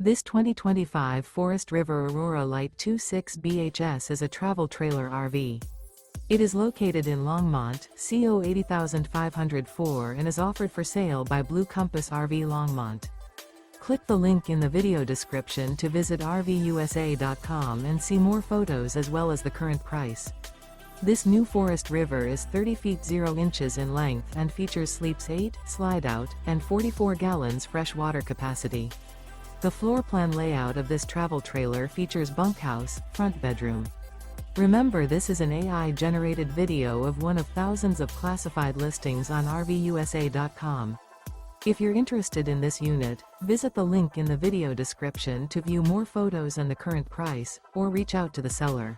This 2025 Forest River Aurora Light 26 BHS is a travel trailer RV. It is located in Longmont, CO 80504 and is offered for sale by Blue Compass RV Longmont. Click the link in the video description to visit RVUSA.com and see more photos as well as the current price. This new Forest River is 30 feet 0 inches in length and features sleeps 8, slide-out, and 44 gallons fresh water capacity. The floor plan layout of this travel trailer features bunkhouse, front bedroom. Remember, this is an AI-generated video of one of thousands of classified listings on RVUSA.com. If you're interested in this unit, visit the link in the video description to view more photos and the current price, or reach out to the seller.